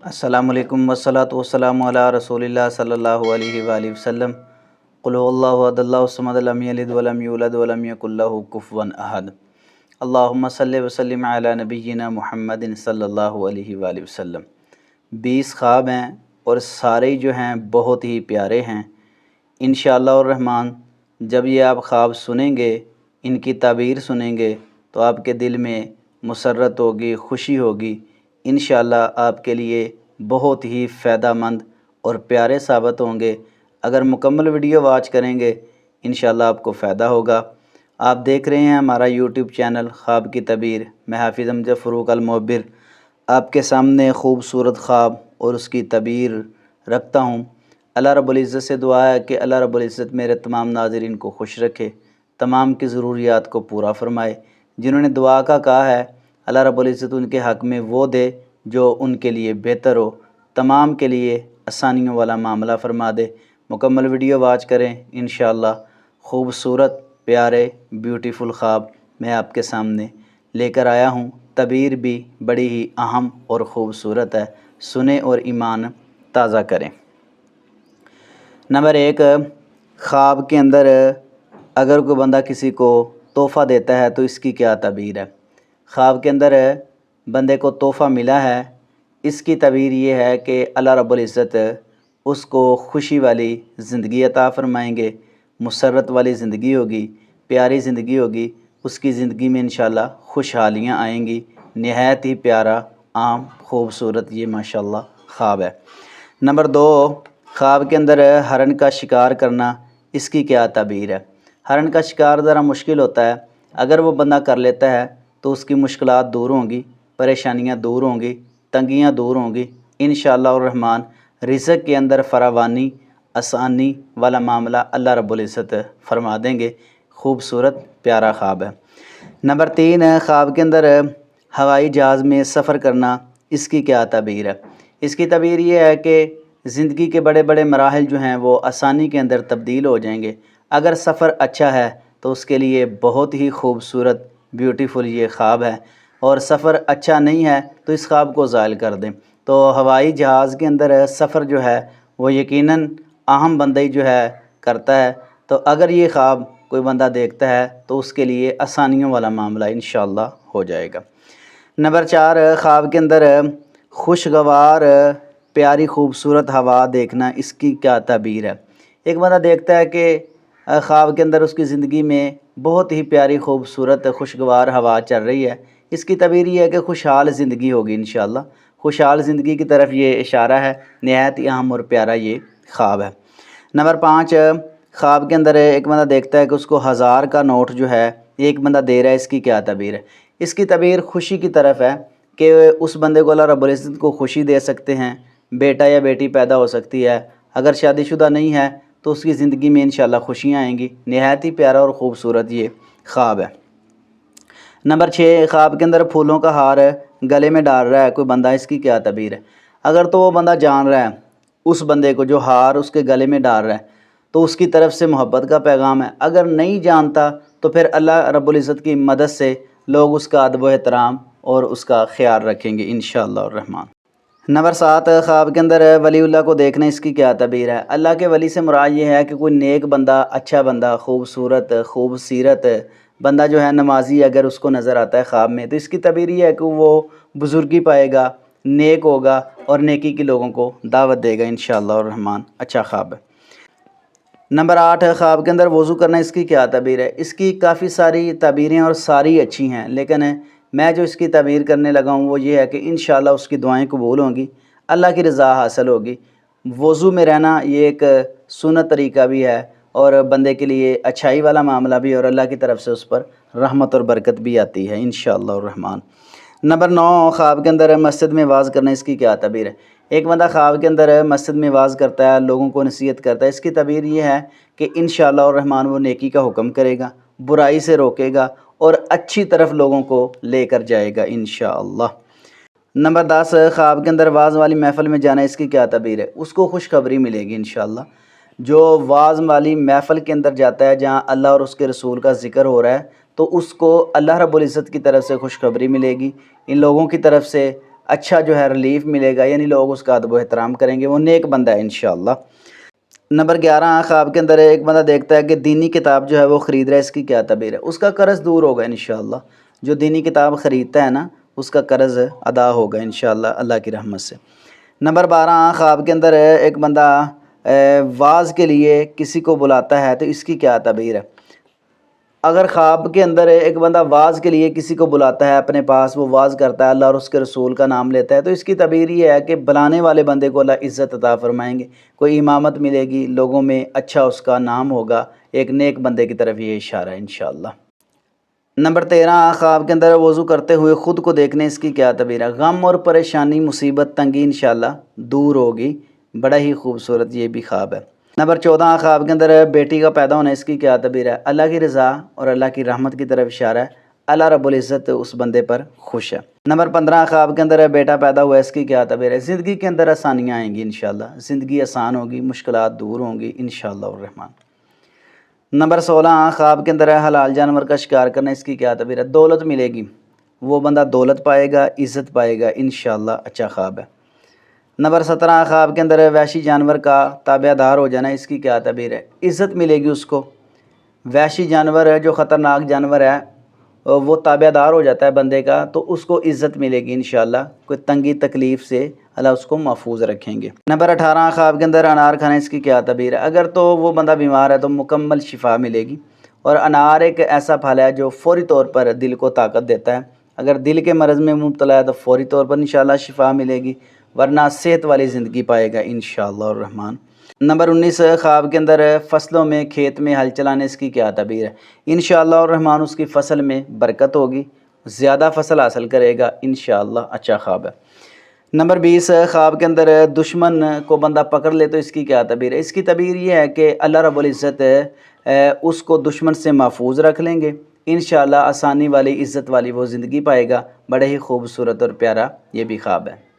السلام علیکم والصلاۃ والسلام علی رسول اللہ صلی اللہ علیہ وآلہ وسلم۔ قل هو اللہ احد اللہ الصمد لم یلد ولم یولد ولم یکن لہ کفوا احد۔ اللہم صلی وسلم علی نبینا محمد صلی اللہ علیہ وآلہ وسلم۔ 20 خواب ہیں اور سارے جو ہیں بہت ہی پیارے ہیں۔ انشاءاللہ الرحمن جب یہ آپ خواب سنیں گے، ان کی تعبیر سنیں گے تو آپ کے دل میں مسرت ہوگی، خوشی ہوگی۔ انشاءاللہ آپ کے لیے بہت ہی فائدہ مند اور پیارے ثابت ہوں گے۔ اگر مکمل ویڈیو واچ کریں گے انشاءاللہ آپ کو فائدہ ہوگا۔ آپ دیکھ رہے ہیں ہمارا یوٹیوب چینل خواب کی تعبیر، میں حافظ امجد فروق المعبر آپ کے سامنے خوبصورت خواب اور اس کی تعبیر رکھتا ہوں۔ اللہ رب العزت سے دعا ہے کہ اللہ رب العزت میرے تمام ناظرین کو خوش رکھے، تمام کی ضروریات کو پورا فرمائے۔ جنہوں نے دعا کا کہا ہے اللہ رب العزت ان کے حق میں وہ دے جو ان کے لیے بہتر ہو، تمام کے لیے آسانیوں والا معاملہ فرما دے۔ مکمل ویڈیو واچ کریں، انشاءاللہ خوبصورت پیارے بیوٹیفل خواب میں آپ کے سامنے لے کر آیا ہوں۔ تعبیر بھی بڑی ہی اہم اور خوبصورت ہے، سنیں اور ایمان تازہ کریں۔ نمبر 1، خواب کے اندر اگر کوئی بندہ کسی کو تحفہ دیتا ہے تو اس کی کیا تعبیر ہے؟ خواب کے اندر بندے کو تحفہ ملا ہے، اس کی تعبیر یہ ہے کہ اللہ رب العزت اس کو خوشی والی زندگی عطا فرمائیں گے، مسرت والی زندگی ہوگی، پیاری زندگی ہوگی، اس کی زندگی میں انشاءاللہ خوشحالیاں آئیں گی۔ نہایت ہی پیارا، عام، خوبصورت یہ ماشاءاللہ خواب ہے۔ نمبر 2، خواب کے اندر ہرن کا شکار کرنا، اس کی کیا تعبیر ہے؟ ہرن کا شکار ذرا مشکل ہوتا ہے، اگر وہ بندہ کر لیتا ہے تو اس کی مشکلات دور ہوں گی، پریشانیاں دور ہوں گی، تنگیاں دور ہوں گی۔ انشاءاللہ الرحمن رزق کے اندر فراوانی، آسانی والا معاملہ اللہ رب العزت فرما دیں گے۔ خوبصورت پیارا خواب ہے۔ نمبر 3، خواب کے اندر ہوائی جہاز میں سفر کرنا، اس کی کیا تعبیر ہے؟ اس کی تعبیر یہ ہے کہ زندگی کے بڑے بڑے مراحل جو ہیں وہ آسانی کے اندر تبدیل ہو جائیں گے۔ اگر سفر اچھا ہے تو اس کے لیے بہت ہی خوبصورت بیوٹیفل یہ خواب ہے، اور سفر اچھا نہیں ہے تو اس خواب کو زائل کر دیں۔ تو ہوائی جہاز کے اندر سفر جو ہے وہ یقیناً اہم بندہ ہی جو ہے کرتا ہے، تو اگر یہ خواب کوئی بندہ دیکھتا ہے تو اس کے لیے آسانیوں والا معاملہ انشاءاللہ ہو جائے گا۔ نمبر 4، خواب کے اندر خوشگوار پیاری خوبصورت ہوا دیکھنا، اس کی کیا تعبیر ہے؟ ایک بندہ دیکھتا ہے کہ خواب کے اندر اس کی زندگی میں بہت ہی پیاری خوبصورت خوشگوار ہوا چل رہی ہے، اس کی تعبیر یہ ہے کہ خوشحال زندگی ہوگی انشاءاللہ۔ خوشحال زندگی کی طرف یہ اشارہ ہے، نہایت ہی اہم اور پیارا یہ خواب ہے۔ نمبر 5، خواب کے اندر ایک بندہ دیکھتا ہے کہ اس کو 1000 کا نوٹ جو ہے ایک بندہ دے رہا ہے، اس کی کیا تعبیر ہے؟ اس کی تعبیر خوشی کی طرف ہے کہ اس بندے کو اللہ رب العزت کو خوشی دے سکتے ہیں، بیٹا یا بیٹی پیدا ہو سکتی ہے، اگر شادی شدہ نہیں ہے تو اس کی زندگی میں انشاءاللہ خوشیاں آئیں گی۔ نہایت ہی پیارا اور خوبصورت یہ خواب ہے۔ نمبر 6، خواب کے اندر پھولوں کا ہار گلے میں ڈال رہا ہے کوئی بندہ، اس کی کیا تعبیر ہے؟ اگر تو وہ بندہ جان رہا ہے اس بندے کو جو ہار اس کے گلے میں ڈال رہا ہے تو اس کی طرف سے محبت کا پیغام ہے، اگر نہیں جانتا تو پھر اللہ رب العزت کی مدد سے لوگ اس کا ادب و احترام اور اس کا خیال رکھیں گے انشاءاللہ الرحمن۔ نمبر 7، خواب کے اندر ولی اللہ کو دیکھنا، اس کی کیا تعبیر ہے؟ اللہ کے ولی سے مراد یہ ہے کہ کوئی نیک بندہ، اچھا بندہ، خوبصورت خوبصیرت بندہ جو ہے نمازی، اگر اس کو نظر آتا ہے خواب میں تو اس کی تعبیر یہ ہے کہ وہ بزرگی پائے گا، نیک ہوگا اور نیکی کے لوگوں کو دعوت دے گا انشاءاللہ الرحمن۔ اچھا خواب ہے۔ نمبر 8، خواب کے اندر وضو کرنا، اس کی کیا تعبیر ہے؟ اس کی کافی ساری تعبیریں اور ساری اچھی ہیں، لیکن میں جو اس کی تعبیر کرنے لگا ہوں وہ یہ ہے کہ انشاءاللہ اس کی دعائیں قبول ہوں گی، اللہ کی رضا حاصل ہوگی۔ وضو میں رہنا یہ ایک سنت طریقہ بھی ہے اور بندے کے لیے اچھائی والا معاملہ بھی، اور اللہ کی طرف سے اس پر رحمت اور برکت بھی آتی ہے انشاءاللہ الرحمن۔ نمبر 9، خواب کے اندر مسجد میں واعظ کرنا، اس کی کیا تعبیر ہے؟ ایک بندہ خواب کے اندر مسجد میں واعظ کرتا ہے، لوگوں کو نصیحت کرتا ہے، اس کی تعبیر یہ ہے کہ انشاءاللہ الرحمن وہ نیکی کا حکم کرے گا، برائی سے روکے گا اور اچھی طرف لوگوں کو لے کر جائے گا انشاءاللہ۔ نمبر 10، خواب کے اندر واعظ والی محفل میں جانا، اس کی کیا تعبیر ہے؟ اس کو خوشخبری ملے گی انشاءاللہ۔ جو واعظ والی محفل کے اندر جاتا ہے جہاں اللہ اور اس کے رسول کا ذکر ہو رہا ہے تو اس کو اللہ رب العزت کی طرف سے خوشخبری ملے گی، ان لوگوں کی طرف سے اچھا جو ہے ریلیف ملے گا، یعنی لوگ اس کا ادب و احترام کریں گے، وہ نیک بندہ ہے انشاءاللہ۔ نمبر 11 خواب کے اندر ایک بندہ دیکھتا ہے کہ دینی کتاب جو ہے وہ خرید رہا ہے، اس کی کیا تعبیر ہے؟ اس کا قرض دور ہوگا انشاءاللہ۔ جو دینی کتاب خریدتا ہے نا اس کا قرض ادا ہوگا انشاءاللہ اللہ کی رحمت سے۔ نمبر 12 خواب کے اندر ایک بندہ واز کے لیے کسی کو بلاتا ہے تو اس کی کیا تعبیر ہے؟ اگر خواب کے اندر ایک بندہ واز کے لیے کسی کو بلاتا ہے اپنے پاس، وہ واز کرتا ہے، اللہ اور اس کے رسول کا نام لیتا ہے، تو اس کی تعبیر یہ ہے کہ بلانے والے بندے کو اللہ عزت عطا فرمائیں گے، کوئی امامت ملے گی، لوگوں میں اچھا اس کا نام ہوگا، ایک نیک بندے کی طرف یہ اشارہ ہے انشاءاللہ۔ نمبر 13 خواب کے اندر وضو کرتے ہوئے خود کو دیکھنے، اس کی کیا تعبیر ہے؟ غم اور پریشانی، مصیبت، تنگی انشاءاللہ دور ہوگی، بڑا ہی خوبصورت یہ بھی خواب ہے۔ نمبر 14 خواب کے اندر بیٹی کا پیدا ہونا، اس کی کیا تعبیر ہے؟ اللہ کی رضا اور اللہ کی رحمت کی طرف اشارہ ہے، اللہ رب العزت اس بندے پر خوش ہے۔ نمبر 15 خواب کے اندر بیٹا پیدا ہوا ہے، اس کی کیا تعبیر ہے؟ زندگی کے اندر آسانیاں آئیں گی انشاءاللہ، زندگی آسان ہوگی، مشکلات دور ہوں گی انشاءاللہ الرحمن۔ نمبر 16 خواب کے اندر حلال جانور کا شکار کرنا، اس کی کیا تعبیر ہے؟ دولت ملے گی، وہ بندہ دولت پائے گا، عزت پائے گا انشاءاللہ، اچھا خواب ہے۔ نمبر 17 خواب کے اندر وحشی جانور کا تابع دار ہو جانا، اس کی کیا تعبیر ہے؟ عزت ملے گی اس کو۔ وحشی جانور ہے جو خطرناک جانور ہے، وہ تابع دار ہو جاتا ہے بندے کا تو اس کو عزت ملے گی انشاءاللہ، کوئی تنگی تکلیف سے اللہ اس کو محفوظ رکھیں گے۔ نمبر 18 خواب کے اندر انار کھانا، اس کی کیا تعبیر ہے؟ اگر تو وہ بندہ بیمار ہے تو مکمل شفا ملے گی، اور انار ایک ایسا پھل ہے جو فوری طور پر دل کو طاقت دیتا ہے، اگر دل کے مرض میں مبتلا ہے تو فوری طور پر انشاءاللہ شفا ملے گی، ورنہ صحت والی زندگی پائے گا انشاءاللہ الرحمن۔ نمبر 19 خواب کے اندر فصلوں میں کھیت میں ہل چلانے، اس کی کیا تعبیر ہے؟ انشاءاللہ الرحمن اس کی فصل میں برکت ہوگی، زیادہ فصل حاصل کرے گا انشاءاللہ، اچھا خواب ہے۔ نمبر 20 خواب کے اندر دشمن کو بندہ پکڑ لے تو اس کی کیا تعبیر ہے؟ اس کی تعبیر یہ ہے کہ اللہ رب العزت اس کو دشمن سے محفوظ رکھ لیں گے انشاءاللہ، آسانی والی عزت والی وہ زندگی پائے گا، بڑے ہی خوبصورت اور پیارا یہ بھی خواب ہے۔